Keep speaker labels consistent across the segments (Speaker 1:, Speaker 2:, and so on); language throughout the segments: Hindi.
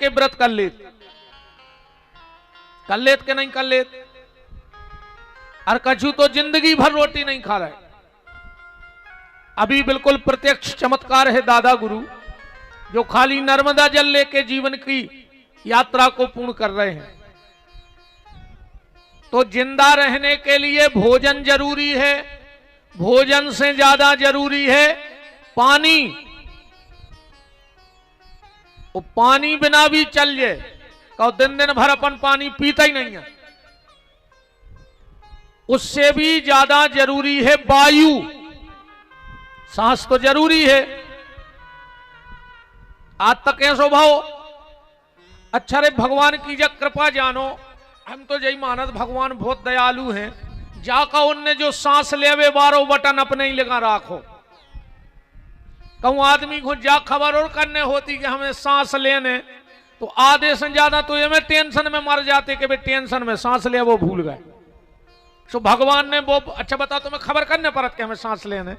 Speaker 1: के व्रत कर लेत के नहीं कर लेत। और कछु तो जिंदगी भर रोटी नहीं खा रहे। अभी बिल्कुल प्रत्यक्ष चमत्कार है दादा गुरु, जो खाली नर्मदा जल लेके जीवन की यात्रा को पूर्ण कर रहे हैं। तो जिंदा रहने के लिए भोजन जरूरी है, भोजन से ज्यादा जरूरी है पानी। वो पानी बिना भी चल जाए, कहो दिन दिन भर अपन पानी पीता ही नहीं है। उससे भी ज्यादा जरूरी है वायु, सांस तो जरूरी है। आज तक ऐसो भाव अच्छा रे भगवान की जब कृपा जानो, हम तो यही मानत भगवान बहुत दयालु हैं। जाका उनने जो सांस लेवे 12 बटन अपने ही लगा राखो। कहूं आदमी को जा खबर और करने होती कि हमें सांस लेने, तो आधे से ज्यादा तो ये में टेंशन में मर जाते कि भाई टेंशन में सांस ले वो भूल गए। तो भगवान ने वो अच्छा बता तुम्हें खबर करने परत के हमें सांस लेने,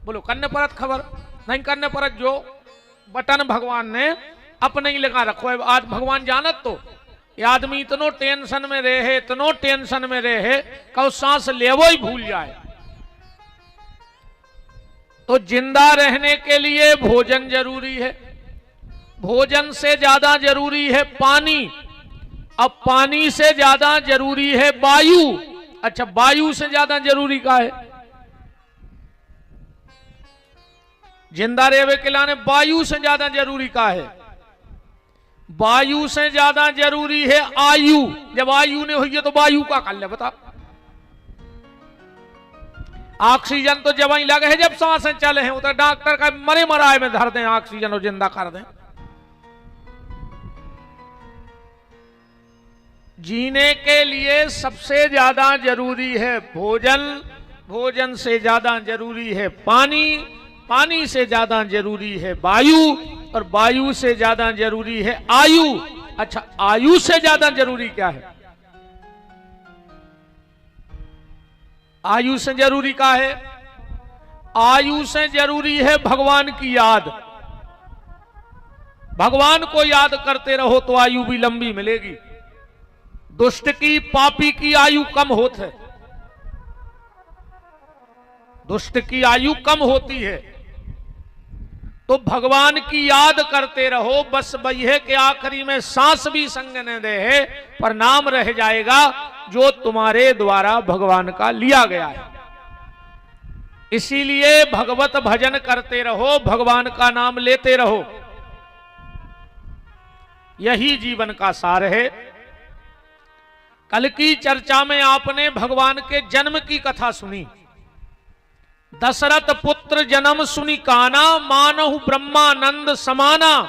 Speaker 1: बोलो करने परत खबर नहीं करने परत, जो बटन भगवान ने अपने ही लगा रखो है। आज भगवान जानत तो ये आदमी इतनो टेंशन में रहे, इतनो टेंशन में रहे कि सांस लेवो ही भूल जाए। तो जिंदा रहने के लिए भोजन जरूरी है, भोजन से ज्यादा जरूरी है पानी, अब पानी से ज्यादा जरूरी है वायु। अच्छा वायु से ज्यादा जरूरी का है? जिंदा रहने के लिए वायु से ज्यादा जरूरी का है? वायु से ज्यादा जरूरी है आयु। जब आयु ने हुई है तो वायु का कर ले बता। ऑक्सीजन तो जब ही लगे है जब सांसें चले हैं, तो डॉक्टर का मरे मराए में धर दें ऑक्सीजन और जिंदा कर दें। जीने के लिए सबसे ज्यादा जरूरी है भोजन, भोजन से ज्यादा जरूरी है पानी, पानी से ज्यादा जरूरी है वायु, और वायु से ज्यादा जरूरी है आयु। अच्छा आयु से ज्यादा जरूरी क्या है? आयु से जरूरी क्या है? आयु से जरूरी है भगवान की याद। भगवान को याद करते रहो तो आयु भी लंबी मिलेगी। दुष्ट की पापी की आयु कम होती है, दुष्ट की आयु कम होती है। तो भगवान की याद करते रहो, बस वही है कि आखिरी में सांस भी संग न दे पर नाम रह जाएगा जो तुम्हारे द्वारा भगवान का लिया गया है। इसीलिए भगवत भजन करते रहो, भगवान का नाम लेते रहो, यही जीवन का सार है। कल की चर्चा में आपने भगवान के जन्म की कथा सुनी। दशरथ पुत्र जन्म सुनी काना, मानहु ब्रह्मानंद समाना,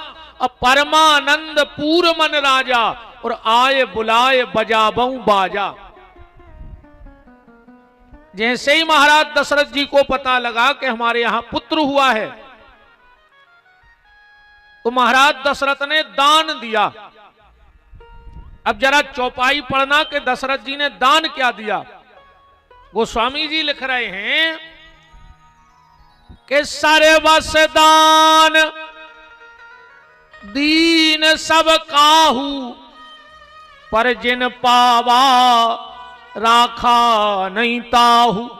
Speaker 1: परमानंद पूर मन राजा, और आए बुलाए बजाबऊ बाजा। जैसे ही महाराज दशरथ जी को पता लगा कि हमारे यहां पुत्र हुआ है, तो महाराज दशरथ ने दान दिया। अब जरा चौपाई पढ़ना कि दशरथ जी ने दान क्या दिया। गोस्वामी जी लिख रहे हैं कि सारे बस दान दीन सब काहू, पर जिन पावा राखा नहीं ताहू।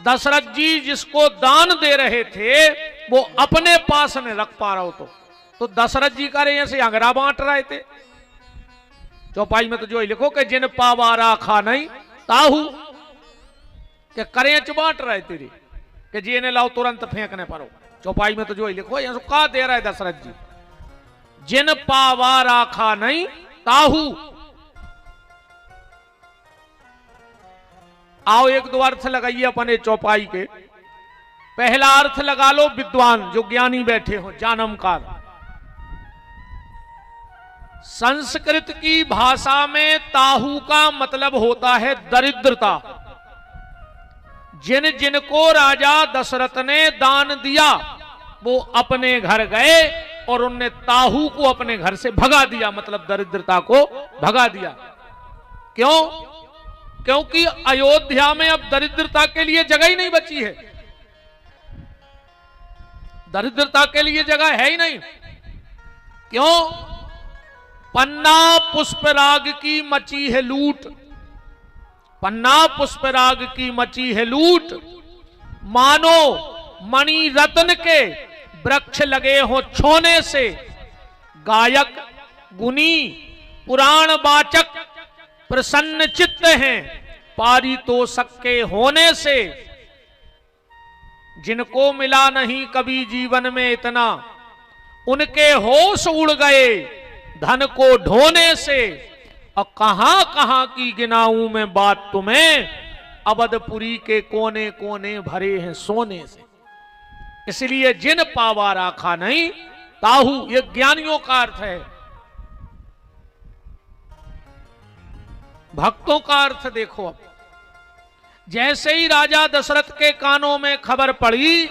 Speaker 1: दशरथ जी जिसको दान दे रहे थे वो अपने पास न रख पा रहा हो, तो दशरथ जी का ऐसे अंगरा बांट रहे थे। चौपाई में तो जो ही लिखो कि जिन पावा राखा नहीं ताहू, के करेंच बांट रहे तेरे कि जी ने लाओ तुरंत फेंकने पड़ो। चौपाई में तो जो ही लिखो ये का दे रहा है दशरथ जी, जिन पावा राखा नहीं ताहू। आओ एक दो अर्थ लगाइए अपने चौपाई के। पहला अर्थ लगा लो विद्वान जो ज्ञानी बैठे हो, जानमकार। संस्कृत की भाषा में ताहू का मतलब होता है दरिद्रता। जिन जिनको राजा दशरथ ने दान दिया वो अपने घर गए और उनने ताहू को अपने घर से भगा दिया, मतलब दरिद्रता को भगा दिया। क्यों? क्योंकि अयोध्या में अब दरिद्रता के लिए जगह ही नहीं बची है। दरिद्रता के लिए जगह है ही नहीं। क्यों? पन्ना पुष्पराग की मची है लूट, पन्ना पुष्पराग की मची है लूट, मानो मणि रत्न के वृक्ष लगे हो छोने से, गायक गुनी पुराण वाचक प्रसन्न चित्त हैं, पारितोषक के होने से। जिनको मिला नहीं कभी जीवन में इतना, उनके होश उड़ गए धन को ढोने से। और कहां कहां की गिनाऊं मैं बात तुम्हें, अवधपुरी के कोने कोने भरे हैं सोने से। इसलिए जिन पावा राखा नहीं ताहू, ये ज्ञानियों का अर्थ है। भक्तों का अर्थ देखो। अब जैसे ही राजा दशरथ के कानों में खबर पड़ी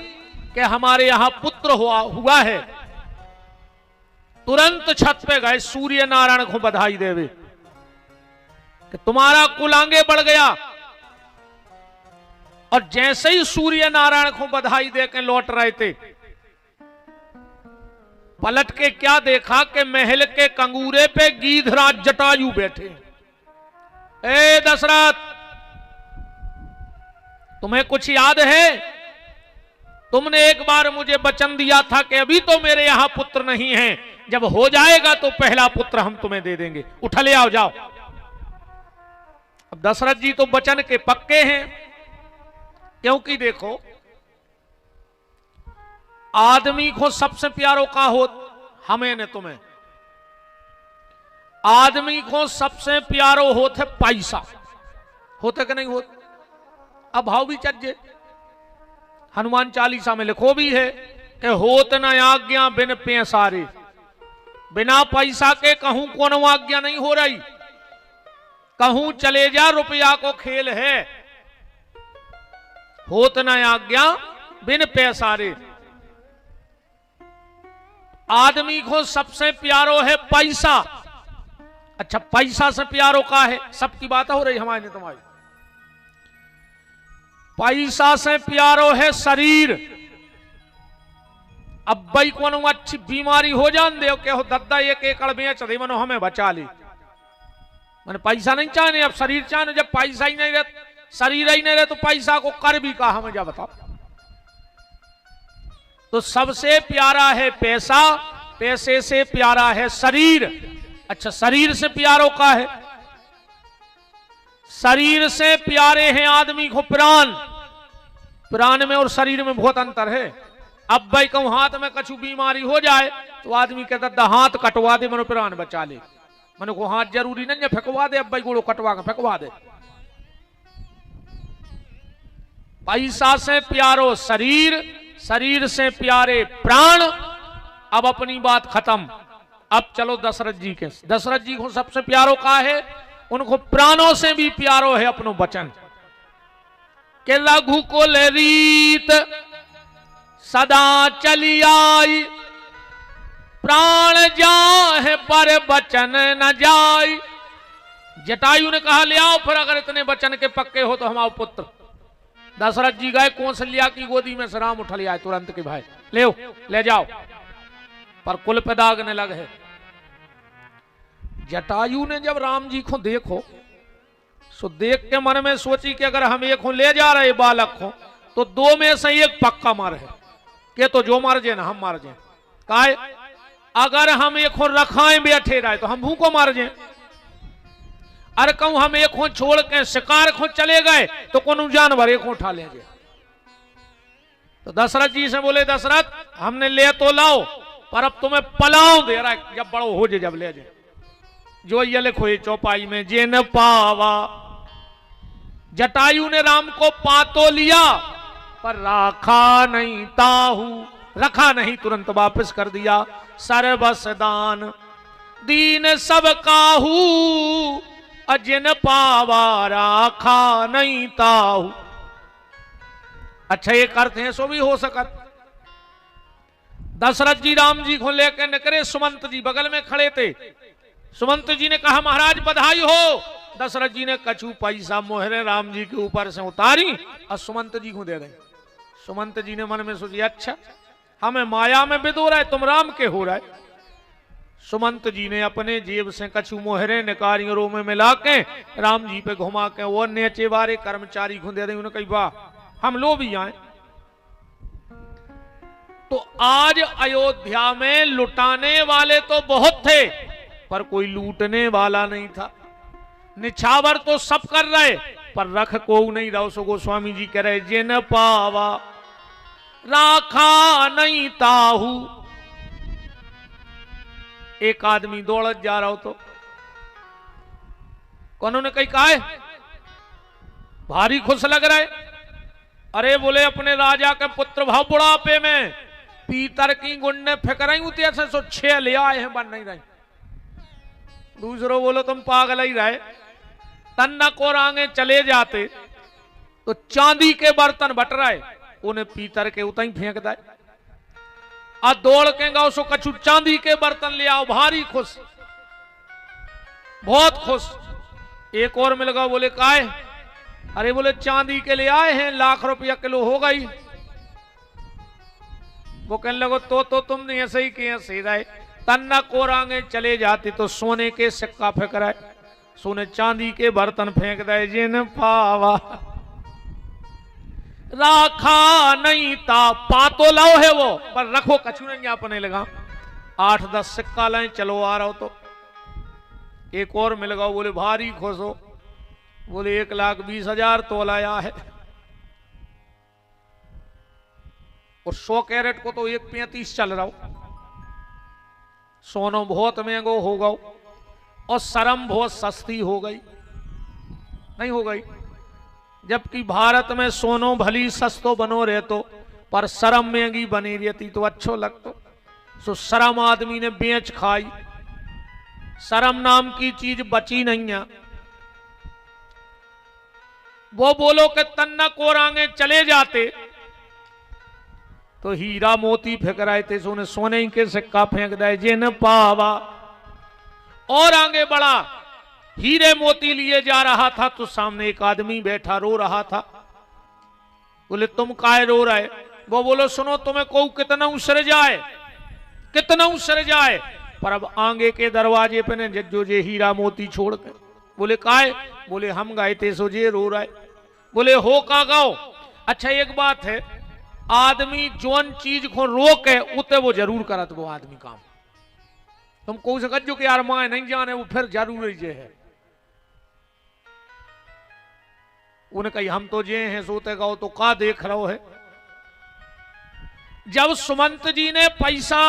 Speaker 1: कि हमारे यहां पुत्र हुआ है, तुरंत छत पे गए सूर्य नारायण को बधाई देवे कि तुम्हारा कुल आगे बढ़ गया। और जैसे ही सूर्य नारायण को बधाई देकर लौट रहे थे, पलट के क्या देखा कि महल के कंगूरे पे गीधराज जटायु बैठे। ए दशरथ, तुम्हें कुछ याद है? तुमने एक बार मुझे वचन दिया था कि अभी तो मेरे यहां पुत्र नहीं है, जब हो जाएगा तो पहला पुत्र हम तुम्हें दे देंगे, उठा ले आओ जाओ। अब दशरथ जी तो वचन के पक्के हैं, क्योंकि देखो आदमी को सबसे प्यारो का हो, हमें ने तुम्हें, आदमी को सबसे प्यारो होते पैसा, होते कि नहीं होते? अब भाव भी चज्जे, हनुमान चालीसा में लिखो भी है कि होत न आज्ञा बिन पैसारे, बिना पैसा के कहूं कौन आज्ञा नहीं हो रही। कहूं चले जा रुपया को खेल है, होत न आज्ञा बिन पैसारे। आदमी को सबसे प्यारो है पैसा। अच्छा, पैसा से प्यारो का है? सबकी बात हो रही हमारे तुम्हारी। पैसा से प्यारो है शरीर। अब भाई को अच्छी बीमारी हो जान दे के हो दद्दा 1 एकड़ बेच दे, मनो हमें बचा ले। मैंने पैसा नहीं चाहने, अब शरीर चाहने। जब पैसा ही नहीं रहे, शरीर ही नहीं रहे, तो पैसा को कर भी कहा हमें, जा बताओ। तो सबसे प्यारा है पैसा, पैसे से प्यारा है शरीर। अच्छा, शरीर से प्यारों का है, शरीर से प्यारे हैं आदमी को प्राण। प्राण में और शरीर में बहुत अंतर है। अब भाई कहूं हाथ में कछु बीमारी हो जाए तो आदमी कहता हाथ कटवा दे, मनो प्राण बचा ले। मनो को हाथ जरूरी नहीं है, फेंकवा दे, अब भाई गोड़ो कटवा के फेंकवा दे। पैसा से प्यारो शरीर, शरीर से प्यारे प्राण। अब अपनी बात खत्म। अब चलो दशरथ जी के। दशरथ जी को सबसे प्यारो का है, उनको प्राणों से भी प्यारो है अपनो वचन के रघुकुल रीत सदा चली आई, प्राण जाए पर वचन न जाए। जटायु ने कहा ले आओ फिर, अगर इतने वचन के पक्के हो तो हम आओ पुत्र। दशरथ जी गए कौशल्या की गोदी में से राम उठा लिया तुरंत के भाई ले जाओ, पर कुल पे दागने लगे। जटायु ने जब राम जी को देखो सो देख के मन में सोची कि अगर हम एक ले जा रहे बालक को तो 2 में से एक पक्का मार है कि तो जो मार जे ना हम मार जे। काहे? अगर हम एक रखाए बैठे रहे तो हम भूखो मार जे। अरे कहूं हम एक छोड़ के शिकार को चले गए तो कौन जानवर एक उठा लेंगे। तो दशरथ जी से बोले दशरथ हमने ले तो लाओ, पर अब तुम्हें पलाओ दे रहा है, जब बड़ो हो जे जब ले जे। जो ये लिखो ये चौपाई में, जे न पावा। जटायु ने राम को पा तो लिया पर राखा नहीं ताहू, रखा नहीं, तुरंत वापस कर दिया। सर्वस दान दीन सब काहू, अजिन पावा राखा नहीं ताहू। अच्छा, एक अर्थ है सो भी हो सकत। दशरथ जी राम जी को लेकर निकले, सुमंत जी बगल में खड़े थे। सुमंत जी ने कहा महाराज बधाई हो। दशरथ जी ने कछु पैसा मोहरे राम जी के ऊपर से उतारी और सुमंत जी को दे दें। सुमंत जी ने मन में सोची अच्छा हमें माया में बिदो रहा है, तुम राम के हो रहा है। सुमंत जी ने अपने जेब से कछु मोहरे निकारियों में मिला के राम जी पे घुमा के वो नेचे वारे कर्मचारी घुंदे थे, उन्हें कही वाह हम लो भी आए। तो आज अयोध्या में लुटाने वाले तो बहुत थे पर कोई लूटने वाला नहीं था। निछावर तो सब कर रहे पर रख को नहीं रहो। सो गोस्वामी जी कह रहे जिन पावा राखा नहीं ताहू। एक आदमी दौड़त जा रहा हो तो उन्होंने कहा है भारी खुश लग रहा है। अरे बोले अपने राजा के पुत्र भाव बुढ़ापे में पीतर की गुंडे फेंक रही हूं ऐसे सो 6 ले आए हैं बन नहीं रही। दूसरों बोलो तुम पागल ही रहे। तन्ना को रांगे चले जाते तो चांदी के बर्तन बट रहे उन्हें पीतर के उतना ही फेंक दे। आ दौड़ के गाओ सो कछु चांदी के बर्तन ले आओ, भारी खुश, बहुत खुश। एक और मिल गया, बोले काहे? अरे बोले चांदी के ले आए हैं, लाख रुपया किलो हो गई। वो कहने लगो तो तुम नहीं ऐसे ही किए सीधा है। तन्ना कोरांगे चले जाते तो सोने के सिक्का फेंक रहे, सोने चांदी के बर्तन फेंक दे। जिन पावा राखा नहीं ता, पा तो लाओ है वो पर रखो कछु नहीं अपने लगा। 8-10 सिक्का लाए, चलो आ रहा हो तो एक और मिल गया, बोले भारी खुश हो। बोले 1,20,000 तोलाया है और 100 कैरेट को तो 1,35 चल रहा हो। सोनो बहुत महंगो हो गो और शर्म बहुत सस्ती हो गई, नहीं हो गई। जबकि भारत में सोनो भली सस्तो बनो रहे तो पर शर्म महंगी बनी रहती तो अच्छो लगतो। सो शर्म आदमी ने बेच खाई, शर्म नाम की चीज बची नहीं है। वो बोलो कि तन्ना कोरांगे चले जाते तो हीरा मोती फेंक रहे थे, सोने सोने के सिक्का फेंक दे। जिन पावा और आगे बढ़ा, हीरे मोती लिए जा रहा था तो सामने एक आदमी बैठा रो रहा था। बोले तुम काहे रो रहे? वो बोलो सुनो तुम्हें को कितना उसर जाए, कितना उसर जाए, पर अब आगे के दरवाजे पे ने जो जे हीरा मोती छोड़ के। बोले काहे? बोले हम गए थे सो जे रो रहे। बोले हो का गाओ? अच्छा एक बात है, आदमी जोन चीज को रोक है उते वो जरूर करत वो आदमी काम। तुम को सकजो कि यार माए नहीं जाने वो फिर जरूर ही जे है। उन्हें कही हम तो जे हैं सोते गाओ तो का देख रहो है। जब सुमंत जी ने पैसा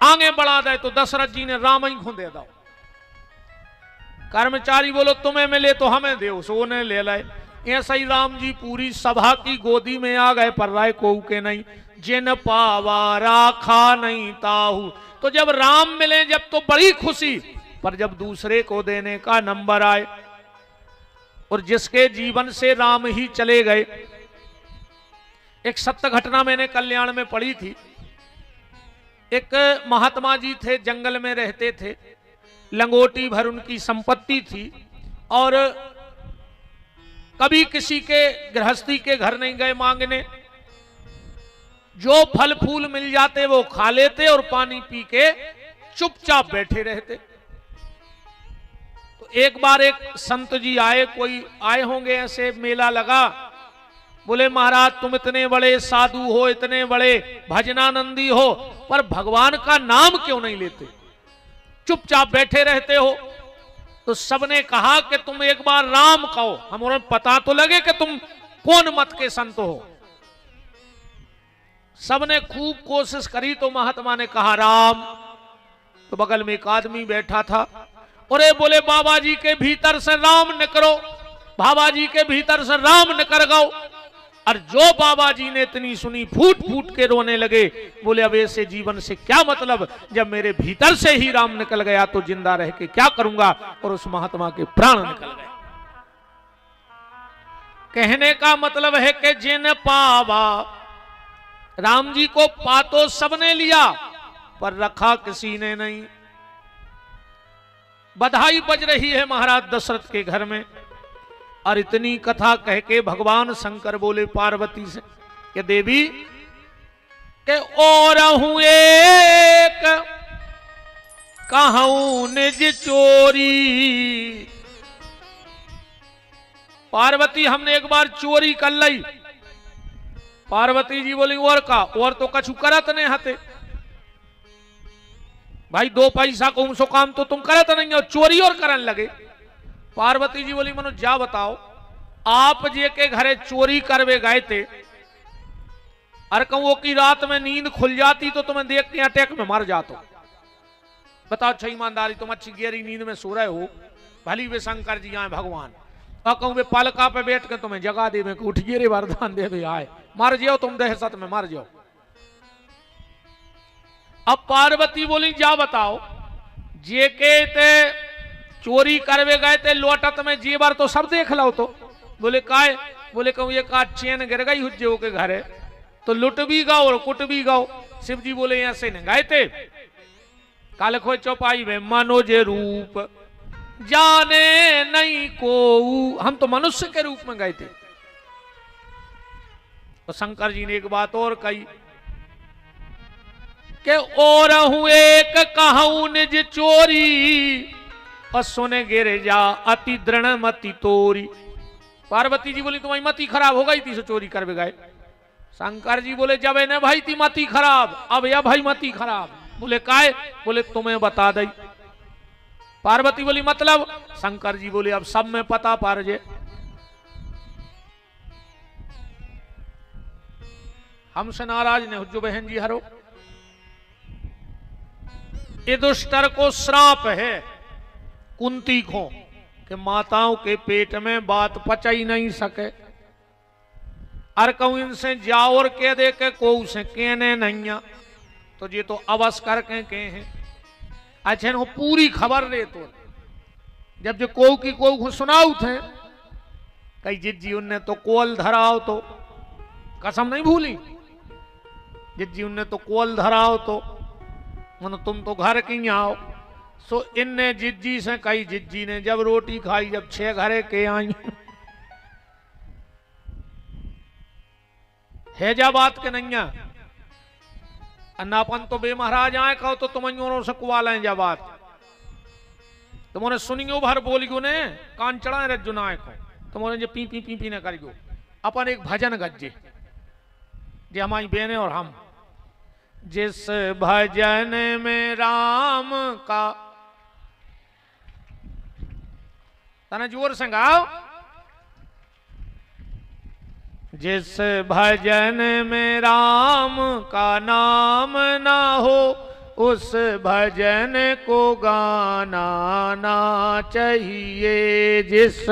Speaker 1: आगे बढ़ा दे तो दशरथ जी ने राम ही खो दे दो। कर्मचारी बोलो तुम्हें मिले तो हमें दे, सोने ले लाए। ऐसा ही राम जी पूरी सभा की गोदी में आ गए पर राय को के नहीं। जिन पावा राखा नहीं ताहू। तो जब राम मिले जब तो बड़ी खुशी, पर जब दूसरे को देने का नंबर आए और जिसके जीवन से राम ही चले गए। एक सत्य घटना मैंने कल्याण में पढ़ी थी। एक महात्मा जी थे, जंगल में रहते थे, लंगोटी भर उनकी संपत्ति थी और कभी किसी के गृहस्थी के घर नहीं गए मांगने। जो फल फूल मिल जाते वो खा लेते और पानी पी के चुपचाप बैठे रहते। तो एक बार एक संत जी आए, कोई आए होंगे ऐसे, मेला लगा। बोले महाराज तुम इतने बड़े साधु हो, इतने बड़े भजनानंदी हो, पर भगवान का नाम क्यों नहीं लेते, चुपचाप बैठे रहते हो? तो सबने कहा कि तुम एक बार राम कहो, हमें पता तो लगे कि तुम कौन मत के संत हो। सबने खूब कोशिश करी तो महात्मा ने कहा राम। तो बगल में एक आदमी बैठा था और ये बोले बाबा जी के भीतर से राम निकलो, बाबा जी के भीतर से राम निकल गओ। और जो बाबा जी ने इतनी सुनी फूट फूट के रोने लगे। बोले अब ऐसे जीवन से क्या मतलब, जब मेरे भीतर से ही राम निकल गया तो जिंदा रह के क्या करूंगा। और उस महात्मा के प्राण निकल गए। कहने का मतलब है कि जिन पावा, राम जी को पा तो सबने लिया पर रखा किसी ने नहीं। बधाई बज रही है महाराज दशरथ के घर में। और इतनी कथा कह के भगवान शंकर बोले पार्वती से कि देवी के और हूं एक कहूं निज चोरी। पार्वती हमने एक बार चोरी कर ली। पार्वती जी बोली और का, और तो कछु करत नहीं हते भाई, 2 पैसा को सो काम तो तुम करत नहीं हो, चोरी और करन लगे। पार्वती जी बोली मनो जा बताओ, आप जे के घरे चोरी करवे गए थे, अरे कहूं की रात में नींद खुल जाती तो तुम्हें देख के अटैक में मर जातो। बताओ अच्छा ईमानदारी, तुम अच्छी गहरी नींद में सो रहे हो, भली वे शंकर जी आए भगवान, और कहूं वे पलका पे बैठ के तुम्हें जगा दे, उठिए रे वरदान दे आए, मर जाओ तुम, दहशत में मर जाओ। अब पार्वती बोली जा बताओ, जे के ते चोरी करवे गए थे लोटत में जेवर तो सब देख लो। तो बोले काय, बोले कहूं ये का चैन गिर गई हुज्जे के घरे, तो लुट भी गाओ और कुट भी गाओ। शिव जी बोले ऐसे नहीं गए थे, काल खो चौपाई में मनोज रूप जाने नहीं को, हम तो मनुष्य के रूप में गए थे। तो शंकर जी ने एक बात और कही कि और हूं एक कहूं निज चोरी, और सुने गिर जा अति दृढ़ मति तोरी। पार्वती जी बोली तुम्हारी मति खराब हो गई थी, सो चोरी कर गए। शंकर जी बोले जब न भाई थी मति खराब, अब या भाई मति खराब। बोले काय, बोले तुम्हें बता दई। पार्वती बोली मतलब, शंकर जी बोले अब सब में पता पार जे, हमसे नाराज ने हुज्जो बहन जी हरो। ये दुष्टर को श्राप है कुंती को कि माताओं के पेट में बात पचा ही नहीं सके। अर कहूं इनसे जाओ और कह दे के को उसे कहने नहीं, तो ये तो अवस करके के हैं। अच्छा वो पूरी खबर दे, तो जब जो को की को सुनाऊ थे कई जिज्जी उनने तो कोल धराओ, तो कसम नहीं भूली, जिज्जी उनने तो कोल धराओ, तो मनो तुम तो घर की आओ। सो इनने जिज्जी से कही, जिज्जी ने जब रोटी खाई, जब 6 घरे के आई है जा बात के नहीं अन्नापन तो बे महाराज आए कहो तो तुम से कुआ लें जा बात, तुमने सुनियो भर बोलियो ने कान चढ़ाए रज्जु नाय को, तुमने जो पी पी पी न करियो। अपन एक भजन गज्जे जे हमारी बहने और हम, जिस भजन में राम का, तना जोर से गाओ, जिस भजन में राम का नाम ना हो, उस भजन को गाना ना चाहिए। जिस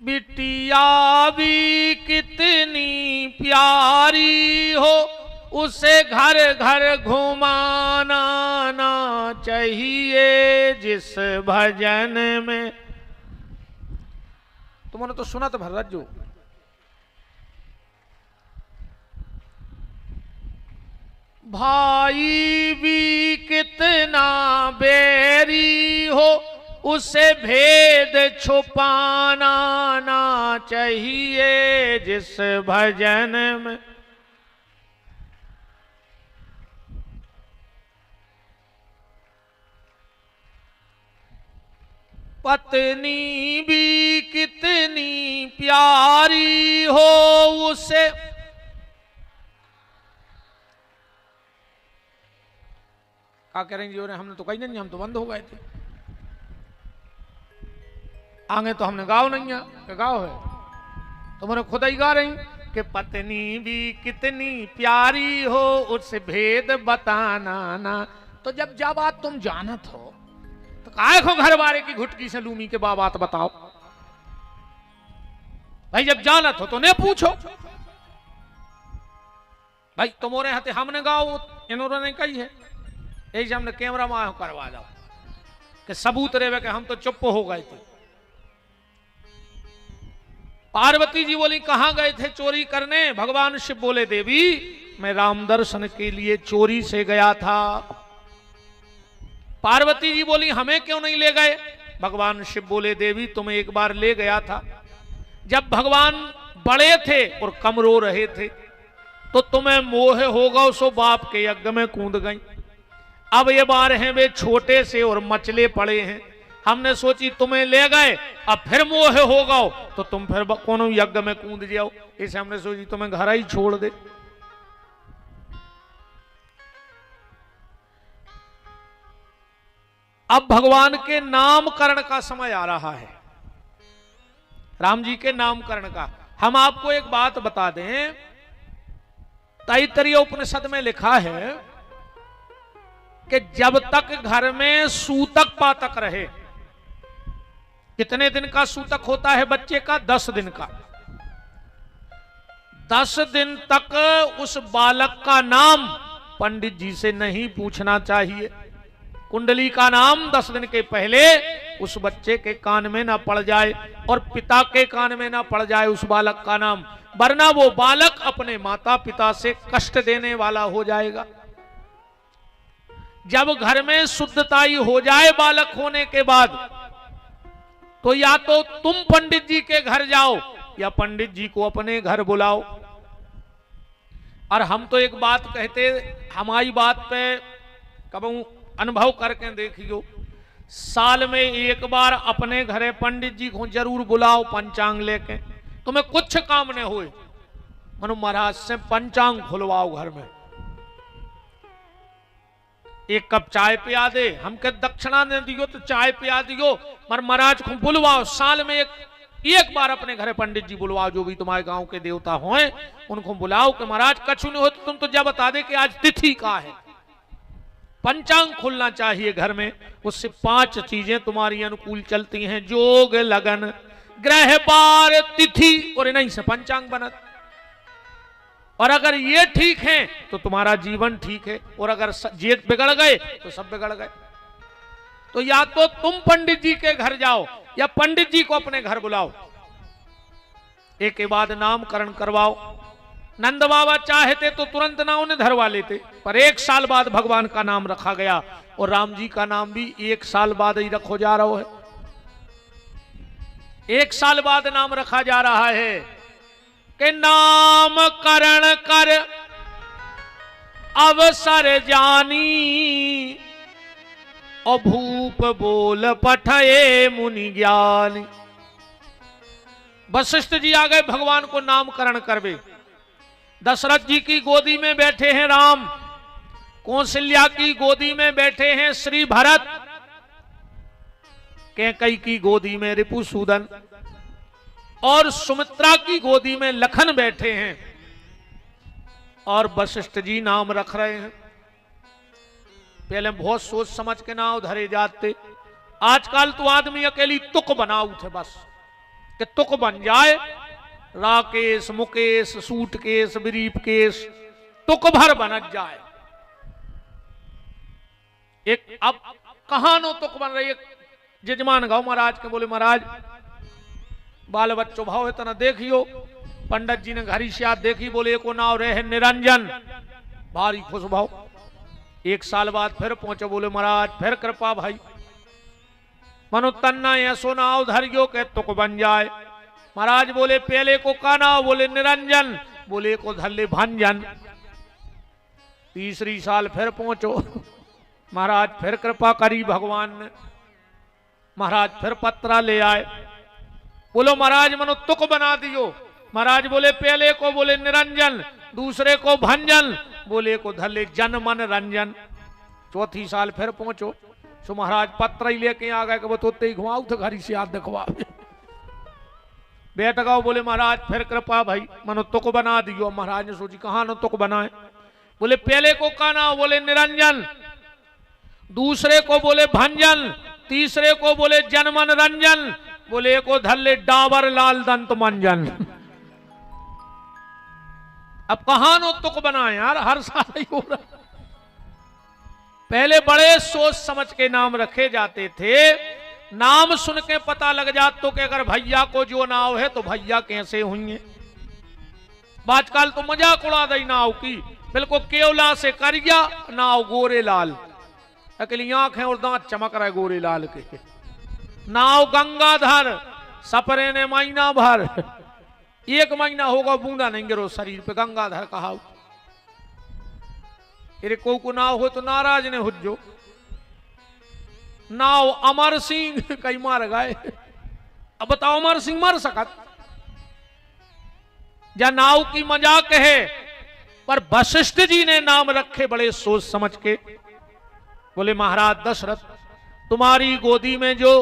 Speaker 1: बिटिया भी कितनी प्यारी हो, उसे घर घर घुमाना ना चाहिए। जिस भजन में, तुमने तो सुना तो भर रज्जो, भाई भी कितना बैरी हो, उसे भेद छुपाना ना चाहिए। जिस भजन में पत्नी भी कितनी प्यारी हो, उसे क्या करेंगे जो, हमने तो कही नहीं, हम तो बंद हो गए थे, आगे तो हमने गाओ नहीं है, गाओ है तुम्हारे खुद ही गा रही कि पत्नी भी कितनी प्यारी हो, उससे भेद बताना ना। तो जब जब बात तुम जानत हो तो काहे को घर वाले की घुटकी से लूमी के बात बताओ भाई, जब जानत हो तो ने पूछो भाई, तुम्हारे हाथे हमने गाओ, इन्होंने कही है, यही हमने कैमरा में करवा दो कि सबूत रहे कि हम तो चुप हो गए थे। पार्वती जी बोली कहां गए थे चोरी करने? भगवान शिव बोले देवी मैं राम दर्शन के लिए चोरी से गया था। पार्वती जी बोली हमें क्यों नहीं ले गए? भगवान शिव बोले देवी तुम्हें एक बार ले गया था, जब भगवान बड़े थे और कम रो रहे थे, तो तुम्हें मोह होगा सो बाप के यज्ञ में कूद गई। अब ये बार हैं वे छोटे से और मचले पड़े हैं, हमने सोची तुम्हें ले गए, अब फिर मोह होगा तो तुम फिर कोनो यज्ञ में कूद जाओ, इसे हमने सोची तुम्हें घर ही छोड़ दे। अब भगवान के नामकरण का समय आ रहा है, राम जी के नामकरण का। हम आपको एक बात बता दें, तैत्तरीय उपनिषद में लिखा है कि जब तक घर में सूतक पातक रहे, कितने दिन का सूतक होता है बच्चे का? 10 दिन का। 10 दिन तक उस बालक का नाम पंडित जी से नहीं पूछना चाहिए। कुंडली का नाम 10 दिन के पहले उस बच्चे के कान में ना पड़ जाए और पिता के कान में ना पड़ जाए उस बालक का नाम, वरना वो बालक अपने माता पिता से कष्ट देने वाला हो जाएगा। जब घर में शुद्धताई हो जाए बालक होने के बाद, तो या तो तुम पंडित जी के घर जाओ या पंडित जी को अपने घर बुलाओ। और हम तो एक बात कहते, हमारी बात पे कब अनुभव करके देखियो, साल में एक बार अपने घरे पंडित जी को जरूर बुलाओ पंचांग लेके, तुम्हें कुछ काम नहीं हुए, मनु महाराज से पंचांग खुलवाओ घर में, एक कप चाय पिया दे, हमके दक्षिणा ने दियो तो चाय पिया दियो, मर महाराज को बुलवाओ, साल में एक बार अपने घरे पंडित जी बुलवाओ, जो भी तुम्हारे गांव के देवता हों उनको बुलाओ कि महाराज कछु नहीं हो तो तुम तो जब बता दे कि आज तिथि का है। पंचांग खुलना चाहिए घर में, उससे 5 चीजें तुम्हारी अनुकूल चलती हैं, जोग लगन ग्रह बार तिथि, और इन्हीं से पंचांग बनत। और अगर ये ठीक है तो तुम्हारा जीवन ठीक है, और अगर ये बिगड़ गए तो सब बिगड़ गए। तो या तो तुम पंडित जी के घर जाओ या पंडित जी को अपने घर बुलाओ, एक के बाद नामकरण करवाओ। नंद बाबा चाहते तो तुरंत ना उन्हें धरवा लेते, पर 1 साल बाद भगवान का नाम रखा गया, और राम जी का नाम भी 1 साल बाद ही रखो जा रहा है। 1 साल बाद नाम रखा जा रहा है कि नामकरण कर अवसर जानी, और भूप बोल पठये मुनि ज्ञानी। वशिष्ठ जी आ गए भगवान को नामकरण करवे। दशरथ जी की गोदी में बैठे हैं राम, कौशल्या की गोदी में बैठे हैं श्री भरत, कैकेयी की गोदी में रिपुसूदन, और सुमित्रा की गोदी में लखन बैठे हैं, और वशिष्ठ जी नाम रख रहे हैं। पहले बहुत सोच समझ के नाम धरे जाते, आजकल तो आदमी अकेली तुक बनाऊ थे बस, कि तुक बन जाए, राकेश मुकेश सूटकेश ब्रीफकेश तुक भर बन जाए। एक अब कहां नो तुक बन रही है, जजमान गाँव महाराज के बोले महाराज बाल बच्चों भाव है तना देखियो, पंडित जी ने घरी से देखी, बोले को नाव रहे निरंजन, भारी खुश भाव। 1 साल बाद फिर पहुंचे, बोले महाराज फिर कृपा भाई, मनु तन्ना ऐसो नाव धरियो के तुक बन जाए। महाराज बोले पहले को का नाव? बोले निरंजन, बोले को धल्ले भंजन। 3री साल फिर पहुंचो, महाराज फिर कृपा करी भगवान ने, महाराज फिर पत्रा ले आए, बोलो महाराज मनो तुक बना दियो। महाराज बोले पहले को बोले निरंजन, दूसरे को भंजन, बोले को धले जन मन रंजन। 4थी साल फिर पहुंचो, सो महाराज पत्र ही लेके आ गए कि वो तो ही घुमाऊ तो घरी से याद दिखवा बैठ गओ। बोले महाराज फिर कृपा भाई मनो तुक बना दियो। महाराज ने सोची कहां नो तुक बनाए? बोले पहले को का नाम? बोले निरंजन, दूसरे को बोले भंजन, तीसरे को बोले जनमन रंजन, बोले को धल्ले डाबर लाल दंत मंजन। अब कहां नो तुक बनाए यार, हर साल ही हो रहा। पहले बड़े सोच समझ के नाम रखे जाते थे, नाम सुन के पता लग जाता तो कि अगर भैया को जो नाव है तो भैया कैसे होंगे। आजकल तो मजाक उड़ा दी नाव की, बिल्कुल केवला से करिया नाव गोरे लाल, अकेली आंखें और दांत चमक रहे गोरे लाल के। नाव गंगाधर सपरे ने महीना भर, 1 महीना होगा बूंदा नहीं गिरो शरीर पे, गंगाधर कहा। अरे को नाव हो तो नाराज ने हुज्जो। नाव अमर सिंह कई मार गए। अब बताओ अमर सिंह मर सकत? या नाव की मजाक है, पर वशिष्ठ जी ने नाम रखे बड़े सोच समझ के। बोले महाराज दशरथ, तुम्हारी गोदी में जो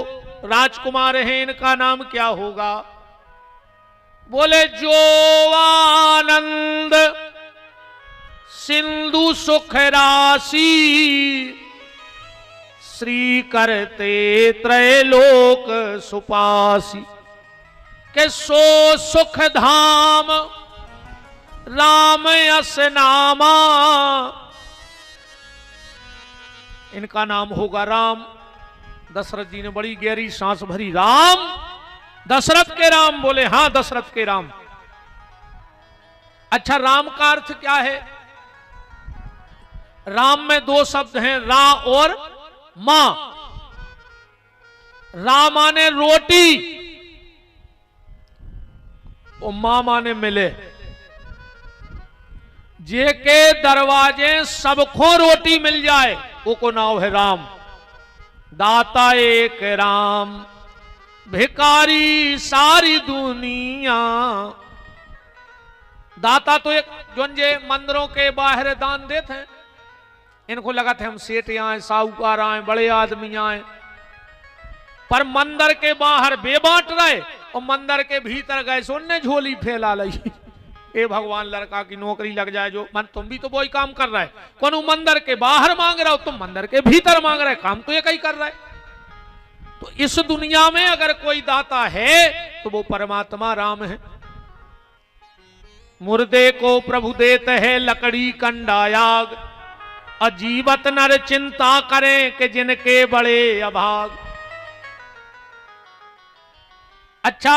Speaker 1: राजकुमार हैं इनका नाम क्या होगा? बोले जो आनंद सिंधु सुख राशि, श्री करते त्रैलोक सुपासी। के सो सुख धाम राम यस नामा, इनका नाम होगा राम। दशरथ जी ने बड़ी गहरी सांस भरी। राम? दशरथ के राम? बोले हां दशरथ के राम। अच्छा राम का अर्थ क्या है? राम में 2 शब्द हैं, रा और मां। रा माने रोटी और मां माने मिले। जे के दरवाजे सबको रोटी मिल जाए वो को नाम है राम। दाता एक राम, भिकारी सारी दुनिया। दाता तो एक जो मंदिरों के बाहर दान देते हैं, इनको लगा थे हम सेठ आए, साहूकार आए, बड़े आदमी आए, पर मंदिर के बाहर बेबांट रहे और मंदिर के भीतर गए सोने झोली फैला ली। ए भगवान लड़का की नौकरी लग जाए जो मन, तुम भी तो वही काम कर रहा है। कौन मंदिर के बाहर मांग रहा हो, तुम मंदिर के भीतर मांग रहे, काम तो एक ही कर रहा है। तो इस दुनिया में अगर कोई दाता है तो वो परमात्मा राम है। मुर्दे को प्रभु देते है लकड़ी कंडायाग, अजीवत नर चिंता करें कि जिनके बड़े अभाग। अच्छा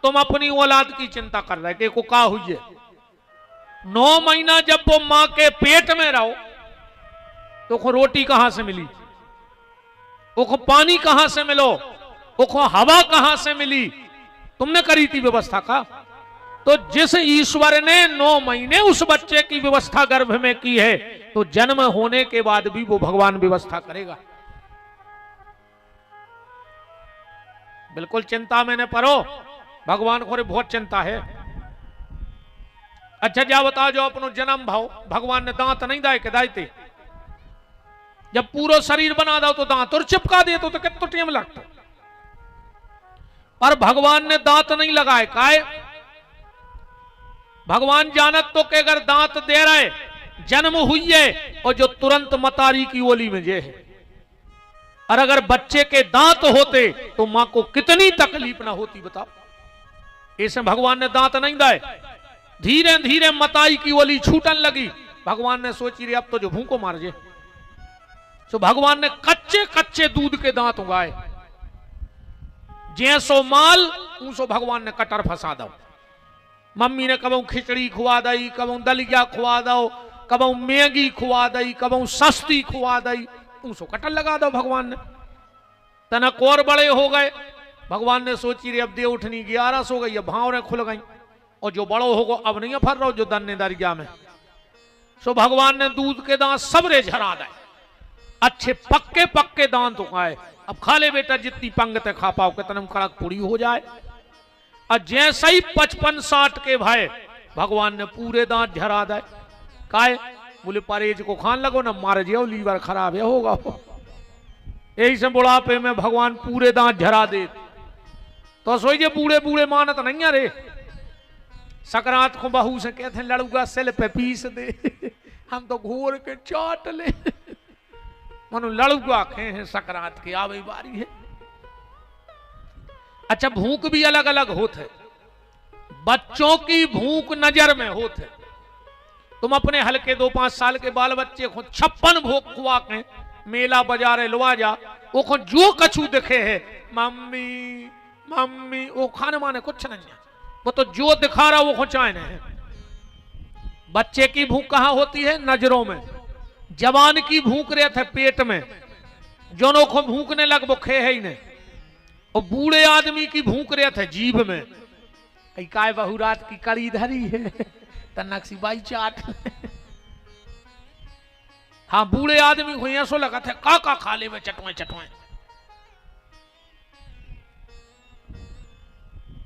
Speaker 1: तुम अपनी औलाद की चिंता कर रहे कि को का हुई है। 9 महीना जब वो मां के पेट में रहो तो को रोटी कहां से मिली, वो को पानी कहां से मिलो, वो को हवा कहां से मिली? तुमने करी थी व्यवस्था का? तो जिस ईश्वर ने 9 महीने उस बच्चे की व्यवस्था गर्भ में की है, तो जन्म होने के बाद भी वो भगवान व्यवस्था करेगा। बिल्कुल चिंता में न पड़ो, भगवान को बहुत चिंता है। अच्छा जा बताओ, जो अपनो जन्म भाव भगवान ने दांत नहीं दाए के दायते, जब पूरा शरीर बना दो तो दांत और चिपका दे तो कितना टाइम लगता, पर भगवान ने दांत नहीं लगाए। काहे? भगवान जानत तो के अगर दांत दे रहे, जन्म हुई है और जो तुरंत मतारी की ओली में जे है, और अगर बच्चे के दांत होते तो मां को कितनी तकलीफ ना होती बताओ। ऐसे भगवान ने दांत नहीं दाए, धीरे धीरे मताई की ओली छूटन लगी। भगवान ने सोची रे अब तो जो भूखो मार जे, तो भगवान ने कच्चे कच्चे दूध के दांत उगाए। जैसो माल ऊसो भगवान ने कटर फंसा दो। मम्मी ने कबू खिचड़ी खुआ दई, कबू दलिया खुआ दो, कबू मैगी खुआ दई, कबू सस्ती खुआ दई, ऊसो कटर लगा दो भगवान ने। तनक और बड़े हो गए। भगवान ने सोची रे अब दे उठनी 11 हो गई, अब भावरें खुल गई, और जो बड़ो होगो अब नहीं फर रहो जो दन्ने दरिया में। सो भगवान ने दूध के दांत सबरे झरा दे, अच्छे पक्के पक्के दांत उगाए। अब खा ले बेटा जितनी पंगत खा पाओ, कितना कड़क पूरी हो जाए। और जैसे ही 55-60 के भाई भगवान ने पूरे दांत झरा दे। काहे? बोले परहेज को खान लगो ना, मार जाओ लीवर खराब है होगा। यही से बुढ़ापे में भगवान पूरे दांत झरा दे। तो सोइए बूढ़े बूढ़े मानत नहीं रे। सकरात को बहू से कहते हैं लड़ूगा सेल पे पीस दे, हम तो घोर के चाट ले। मनु लड़ूगा खे हैं सकरात की आवे बारी है। अच्छा भूख भी अलग अलग होते, बच्चों की भूख नजर में होते। तुम अपने हल्के 2-5 साल के बाल बच्चे को 56 भूख खुआ के मेला बाजारे लुआ जा, वो को जो कछु दिखे है मम्मी मम्मी, वो खाने माने कुछ नहीं है, वो तो जो दिखा रहा वो खुचाए है। बच्चे की भूख कहां होती है? नजरों में। जवान की भूख रहे थे पेट में, जोनों को भूखने लग वो खे है ही नहीं। और बूढ़े आदमी की भूख रहे थे जीभ में, कई काय बहुरात की कड़ी धरी है तनक्सी बाई चाट। हाँ, बूढ़े आदमी को ऐसो लगा था का खा ले वे चटवे चटवे।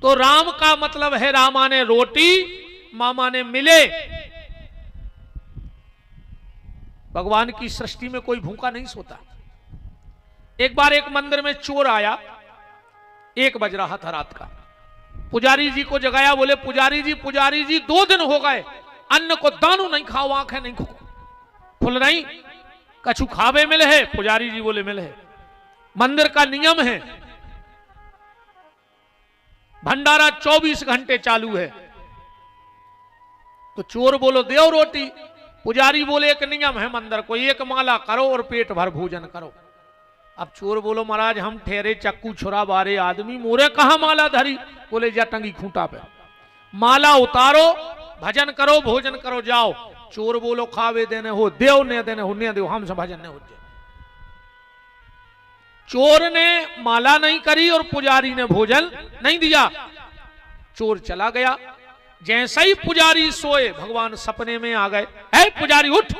Speaker 1: तो राम का मतलब है रामा ने रोटी, मामा ने मिले। भगवान की सृष्टि में कोई भूखा नहीं सोता। एक बार एक मंदिर में चोर आया, 1 बज रहा था रात का। पुजारी जी को जगाया, बोले पुजारी जी 2 दिन हो गए अन्न को दानो नहीं खाओ, आंखें नहीं खुल रही, कछु खावे मिले है? पुजारी जी बोले मिले है। मंदिर का नियम है भंडारा 24 घंटे चालू है। तो चोर बोलो देव रोटी। पुजारी बोले एक नियम है मंदिर को, 1 माला करो और पेट भर भोजन करो। अब चोर बोलो महाराज हम ठहरे चक्कू छुरा बारे आदमी, मोरे कहा माला धरी? बोले जा टंगी खूंटा पे, माला उतारो, भजन करो, भोजन करो, जाओ। चोर बोलो खावे देने हो देव, ने देने हो ने देव, हमसे भजन नहीं हो जाए। चोर ने माला नहीं करी और पुजारी ने भोजन नहीं दिया। चोर चला गया। जैसे ही पुजारी सोए भगवान सपने में आ गए, है पुजारी उठ,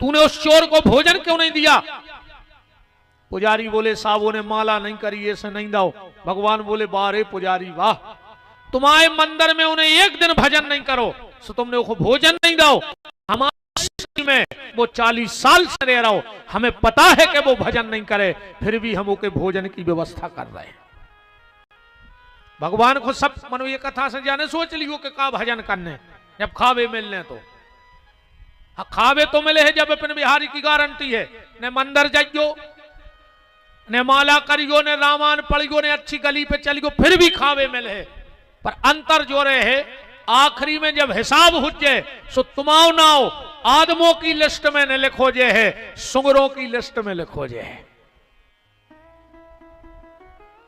Speaker 1: तूने उस चोर को भोजन क्यों नहीं दिया? पुजारी बोले साहब ने माला नहीं करी, ऐसे नहीं दो। भगवान बोले बारे पुजारी वाह, तुम्हारे मंदिर में उन्हें 1 दिन भजन नहीं करो सो तुमने उसको भोजन नहीं दो। हमारे में वो 40 साल से रह रहा हो, हमें पता है कि वो भजन नहीं करे, फिर भी हम उसके भोजन की व्यवस्था कर रहे हैं। भगवान को सब मनो ये कथा से जाने सोच लियो कि का भजन करने, जब खावे मिलने तो हाँ, खावे तो मिले है जब अपने बिहारी की गारंटी है। ने मंदिर जाइयो, ने माला करियो, ने रामायण पढ़ियो, ने अच्छी गली पे चलियो, फिर भी खावे मिले है। पर अंतर जो रहे है आखिरी में जब हिसाब हो जाए सो तुमाओ नाओ आदमों की लिस्ट में न लिखो जे है, सुंगरों की लिस्ट में लिखो जे है।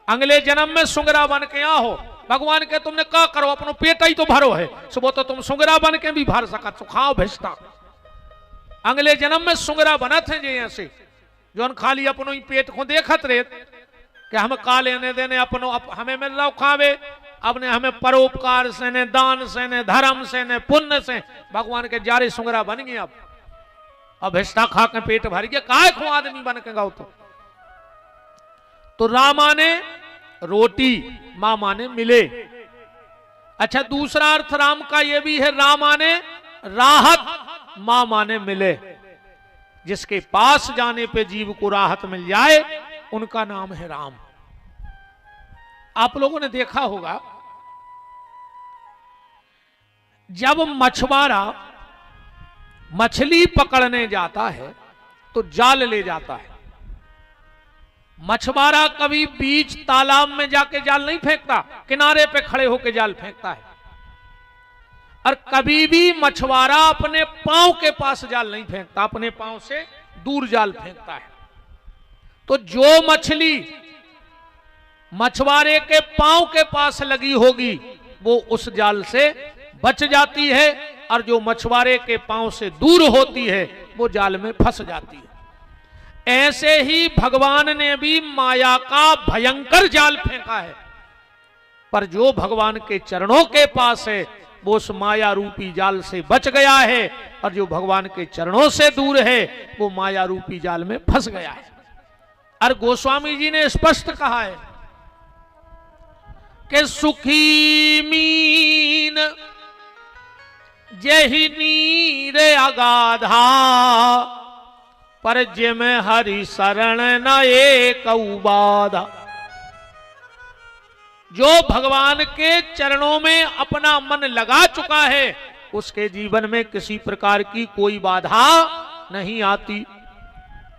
Speaker 1: अगले जन्म में सुंगरा बन के आओ। भगवान के तुमने क्या करो, अपनो पेट ही तो भरो है, सुबह तो तुम सुंगरा बन के भी भर सका, तो खाओ भिजता। अगले जन्म में सुंगरा बना थे जे ऐसे जो खाली अपनो ही पेट को देखत रहे कि हम का लेने देने, अपनो हमें मिल रहा खावे, अपने हमें परोपकार से ने दान से ने धर्म से ने पुण्य से भगवान के जारे सुंगरा बन गए। अब हिस्सा खा के पेट भर गया, काय खो आदमी बन के गाओ। तो रामा ने रोटी, मामा ने मिले। अच्छा, दूसरा अर्थ राम का यह भी है, रामा ने राहत, मामा ने मिले। जिसके पास जाने पे जीव को राहत मिल जाए उनका नाम है राम। आप लोगों ने देखा होगा जब मछुआरा मछली पकड़ने जाता है तो जाल ले जाता है। मछुआरा कभी बीच तालाब में जाके जाल नहीं फेंकता, किनारे पे खड़े होकर जाल फेंकता है। और कभी भी मछुआरा अपने पांव के पास जाल नहीं फेंकता, अपने पांव से दूर जाल फेंकता है। तो जो मछली मछुआरे के पांव के पास लगी होगी वो उस जाल से बच जाती है, और जो मछुआरे के पांव से दूर होती है वो जाल में फंस जाती है। ऐसे ही भगवान ने भी माया का भयंकर जाल फेंका है, पर जो भगवान के चरणों के पास है वो उस माया रूपी जाल से बच गया है, और जो भगवान के चरणों से दूर है वो माया रूपी जाल में फंस गया है। और गोस्वामी जी ने स्पष्ट कहा है कि सुखी मीन जेहि नीर अगाधा, पर जिम हरि शरण न एक बाधा। जो भगवान के चरणों में अपना मन लगा चुका है उसके जीवन में किसी प्रकार की कोई बाधा नहीं आती।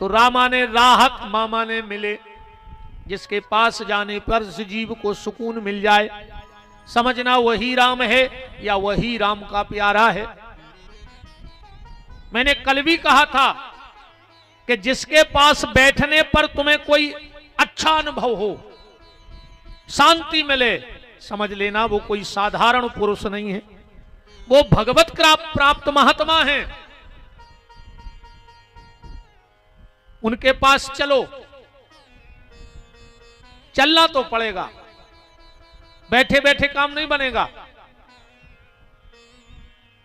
Speaker 1: तो रामा ने राहत, मामा ने मिले। जिसके पास जाने पर जीव को सुकून मिल जाए, समझना वही राम है या वही राम का प्यारा है। मैंने कल भी कहा था कि जिसके पास बैठने पर तुम्हें कोई अच्छा अनुभव हो, शांति मिले, समझ लेना वो कोई साधारण पुरुष नहीं है, वो भगवत प्राप्त महात्मा है। उनके पास चलो, चलना तो पड़ेगा, बैठे बैठे काम नहीं बनेगा।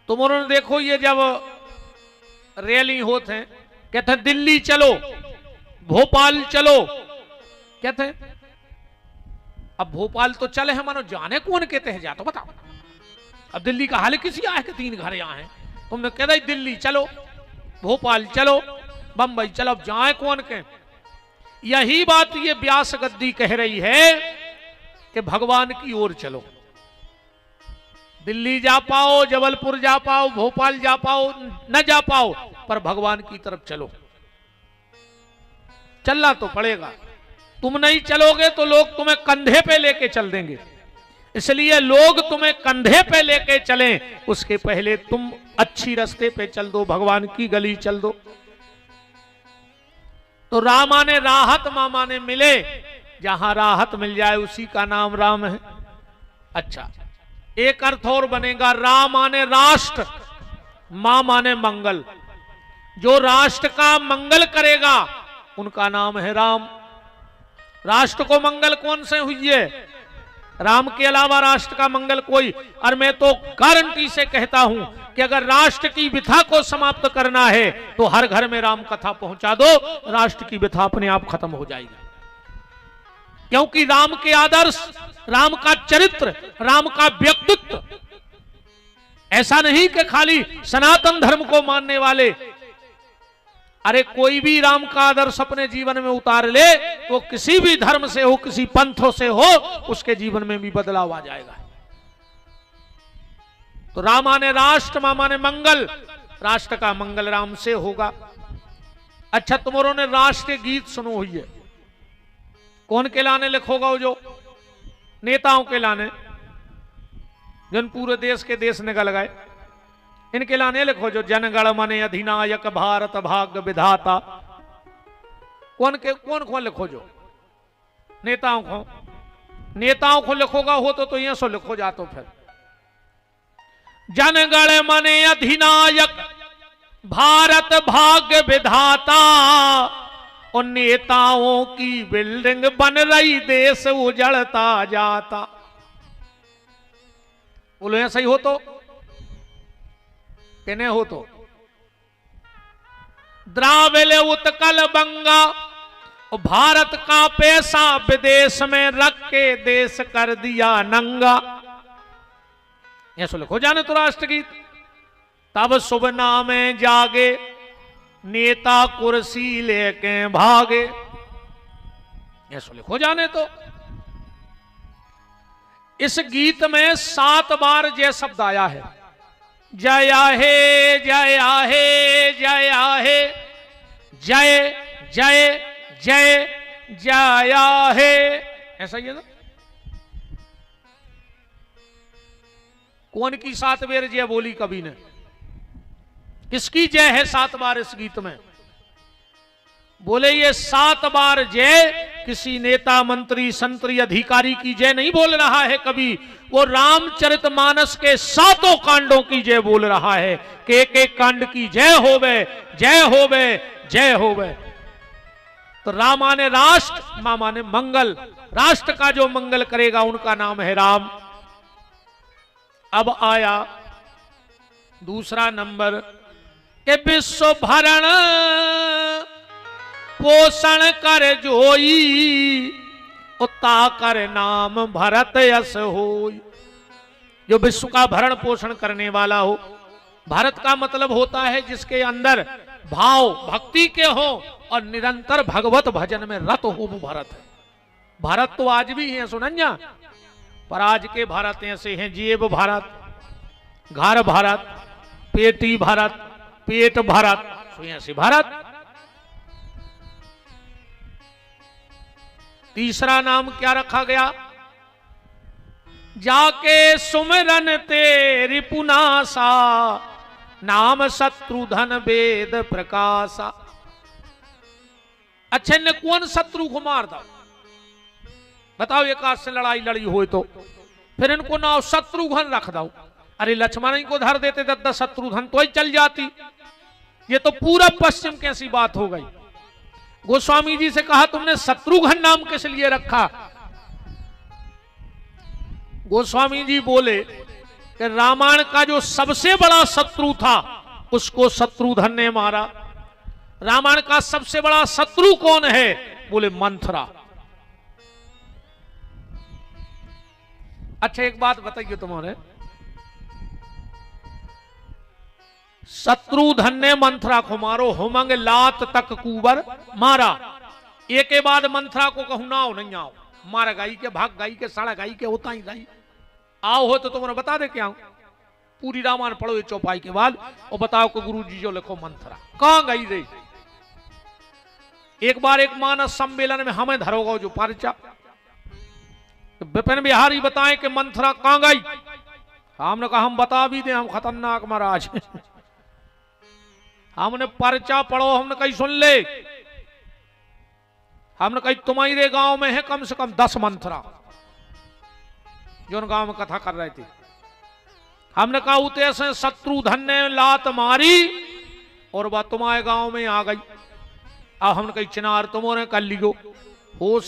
Speaker 1: तुम उन्होंने देखो, ये जब रैली होते हैं कहते हैं दिल्ली चलो, भोपाल चलो, कहते हैं। अब भोपाल तो चले हैं, मानो जाने कौन कहते हैं, जा तो बताओ। अब दिल्ली का हाल किसी आए कि 3 घर यहां हैं, तुमने कह रही दिल्ली चलो, भोपाल चलो, बंबई चलो, अब जाए कौन के। यही बात ये व्यास गद्दी कह रही है कि भगवान की ओर चलो। दिल्ली जा पाओ, जबलपुर जा पाओ, भोपाल जा पाओ, न जा पाओ, पर भगवान की तरफ चलो। चलना तो पड़ेगा, तुम नहीं चलोगे तो लोग तुम्हें कंधे पे लेके चल देंगे। इसलिए लोग तुम्हें कंधे पे लेके चलें, उसके पहले तुम अच्छी रास्ते पे चल दो, भगवान की गली चल दो। तो रामा ने राहत मामा ने मिले, जहां राहत मिल जाए उसी का नाम राम है। अच्छा, एक अर्थ और बनेगा, राम माने राष्ट्र, मां माने मंगल। जो राष्ट्र का मंगल करेगा उनका नाम है राम। राष्ट्र को मंगल कौन से हुई है? राम के अलावा राष्ट्र का मंगल कोई। और मैं तो गारंटी से कहता हूं कि अगर राष्ट्र की व्यथा को समाप्त करना है तो हर घर में राम कथा पहुंचा दो, राष्ट्र की व्यथा अपने आप खत्म हो जाएगी। क्योंकि राम के आदर्श, राम का चरित्र, राम का व्यक्तित्व, ऐसा नहीं कि खाली सनातन धर्म को मानने वाले, अरे कोई भी राम का आदर्श अपने जीवन में उतार ले तो किसी भी धर्म से हो, किसी पंथों से हो, उसके जीवन में भी बदलाव आ जाएगा। तो राम माने राष्ट्र, मामा ने मंगल, राष्ट्र का मंगल राम से होगा। अच्छा, तुम्हारों ने राष्ट्रीय गीत सुनो हुई है, कौन के लाने लिखोगा? वो जो नेताओं के लाने, जिन पूरे देश के देश निकल गए, इनके लाने लिखो। जो जनगण मन अधिनायक भारत भाग्य विधाता, कौन कौन लिखो? जो नेताओं को, नेताओं को लिखोगा हो तो ये सो लिखो जा। तो फिर जनगण मन अधिनायक भारत भाग्य विधाता, और नेताओं की बिल्डिंग बन रही, देश उजड़ता जाता। बोलो ऐसा ही हो तो कहने हो तो। द्राविड़ उत्कल बंगा, और भारत का पैसा विदेश में रख के देश कर दिया नंगा। ऐसा लिखो जाने तो राष्ट्रगीत। तब शुभ नामे जागे, नेता कुर्सी लेके भागे। ऐसा लिखो जाने तो। इस गीत में 7 बार जय शब्द आया है। जय हे, जय हे, जय हे, जय जय जय जय हे, ऐसा ही है ना। कौन की 7 बार जय बोली कभी ने? किसकी जय है 7 बार इस गीत में? बोले ये 7 बार जय किसी नेता, मंत्री, संतरी, अधिकारी की जय नहीं बोल रहा है कभी। वो रामचरितमानस के 7 कांडों की जय बोल रहा है कि एक एक कांड की जय होवे, जय होवे, जय होवे। तो रामा ने राष्ट्र, मामा ने मंगल। राष्ट्र का जो मंगल करेगा उनका नाम है राम। अब आया दूसरा नंबर कि विश्व भरण पोषण कर जोई, उता कर नाम भरत यस होई। जो विश्व का भरण पोषण करने वाला हो। भारत का मतलब होता है जिसके अंदर भाव भक्ति के हो और निरंतर भगवत भजन में रत हो, वो भारत है। भारत तो आज भी है सुनन्या, पर आज के भारत ऐसे हैं जेब भारत, घर भारत, पेटी भारत, पेट भारत, तो ऐसे भारत। तीसरा नाम क्या रखा गया? जाके सुमिरन तेरी पुनासा, नाम शत्रुधन वेद प्रकाशा। अच्छे ने कौन शत्रु को मार दो? बताओ, एक आध से लड़ाई लड़ी हो तो फिर इनको नाम शत्रुघ्न रख दो। अरे लक्ष्मण को धर देते 10 शत्रुघ्न तो ही चल जाती। ये तो पूरा पश्चिम कैसी बात हो गई। गोस्वामी जी से कहा तुमने शत्रुघ्न नाम किस लिए रखा? गोस्वामी जी बोले कि रामायण का जो सबसे बड़ा शत्रु था उसको शत्रुघ्न ने मारा। रामायण का सबसे बड़ा शत्रु कौन है? बोले मंथरा। अच्छा एक बात बताइए तुम्हारे, शत्रुघ्न ने मंथरा को मारो, होमंग लात तक कुबर मारा। एक के बाद मंथरा को कहूं ना आओ नहीं आओ, मार गाई के भाग गाई के साड़ा गाई के होता ही गाई, आओ हो तो तुम्हें बता दे क्या पूरी रामायण पढ़ो ये चौपाई के बाद और बताओ कि गुरु जी जो लिखो मंथरा कहां गई रे। एक बार एक मानस सम्मेलन में हमें धरोगा जो पर्चा, विपिन बिहारी बताएं कि मंथरा कहां गई। हमने कहा हम बता भी दें, हम खतरनाक महाराज हमने पर्चा पढ़ो, हमने कहीं सुन ले, हमने कहीं तुम्हारे गांव में है कम से कम 10 मंथरा जो गांव में कथा कर रहे थे। हमने कहा उते से शत्रुघ्न ने लात मारी और वह तुम्हारे गांव में आ गई। अब हमने कही चिनार तुमने कर लियो हो